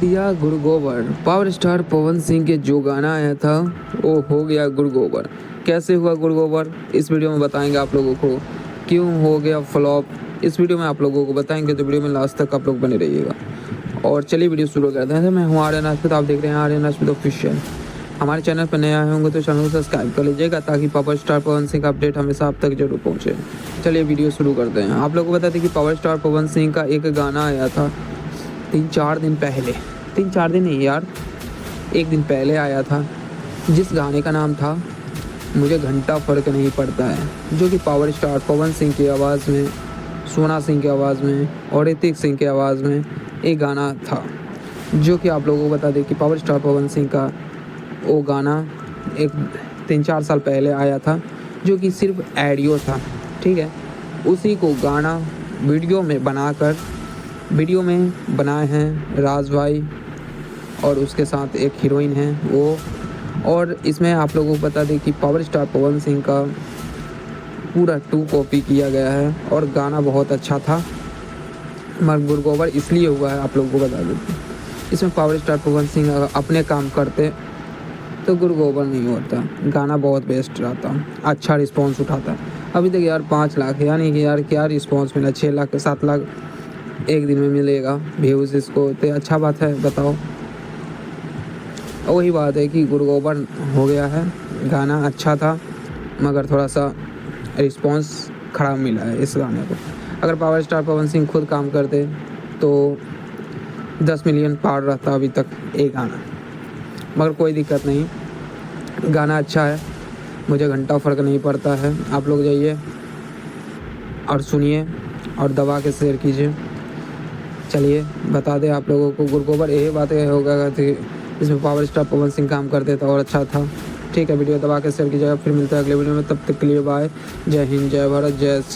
दिया गुरु गोबर। Power star Pawan Singh के जो गाना आया था वो हो गया गुरु गोबर। कैसे हुआ गुरु गोबर इस वीडियो में बताएंगे आप लोगों को। क्यों हो गया फ्लॉप इस वीडियो में आप लोगों को बताएंगे, तो वीडियो में लास्ट तक आप लोग बने रहिएगा। और चलिए वीडियो शुरू करते हैं। मैं हूँ आर्यन राजपूत, आप देख रहे हैं आर्यन राजपूत ऑफिशियल। हमारे चैनल पर नए आए होंगे तो चैनल को सब्सक्राइब कर लीजिएगा ताकि पावर स्टार पवन सिंह का अपडेट हमेशा आप तक जरूर पहुँचे। चलिए वीडियो शुरू करते हैं। आप लोगों को बता दें कि पावर स्टार पवन सिंह का एक गाना आया था 3-4 दिन पहले, 3-4 दिन नहीं यार, एक दिन पहले आया था, जिस गाने का नाम था मुझे घंटा फ़र्क नहीं पड़ता है, जो कि पावर स्टार पवन सिंह की आवाज़ में, सोना सिंह की आवाज़ में और ऋतिक सिंह की आवाज़ में एक गाना था। जो कि आप लोगों को बता दें कि पावर स्टार पवन सिंह का वो गाना एक 3-4 साल पहले आया था, जो कि सिर्फ ऑडियो था, ठीक है। उसी को गाना वीडियो में बनाए हैं राज भाई और उसके साथ एक हीरोइन है वो। और इसमें आप लोगों को बता दें कि पावर स्टार पवन सिंह का पूरा 2 कॉपी किया गया है और गाना बहुत अच्छा था। मगर गुरु गोबर इसलिए हुआ है आप लोगों को बता देते हैं। इसमें पावर स्टार पवन सिंह अगर अपने काम करते तो गुरु गोबर नहीं होता, गाना बहुत बेस्ट रहता, अच्छा रिस्पॉन्स उठाता। अभी तक यार 5 लाख, यानी कि यार क्या रिस्पॉन्स मिला, 6 लाख 7 लाख एक दिन में मिलेगा व्यूज़ इसको, तो अच्छा बात है बताओ। वही बात है कि गुरु गोबर हो गया है। गाना अच्छा था मगर थोड़ा सा रिस्पॉन्स ख़राब मिला है इस गाने को। अगर पावर स्टार पवन सिंह खुद काम करते तो 10 मिलियन पार रहता अभी तक एक गाना। मगर कोई दिक्कत नहीं, गाना अच्छा है, मुझे घंटा फ़र्क नहीं पड़ता है। आप लोग जाइए और सुनिए और दबा के शेयर कीजिए। चलिए बता दें आप लोगों को, गुरु गोबर यही बातें होगा कि इसमें पावर स्टार पवन सिंह काम करते तो और अच्छा था। ठीक है, वीडियो दबा के शेयर कीजिएगा। फिर मिलता है अगले वीडियो में, तब तक के लिए बाय। जय हिंद, जय भारत, जय श्री।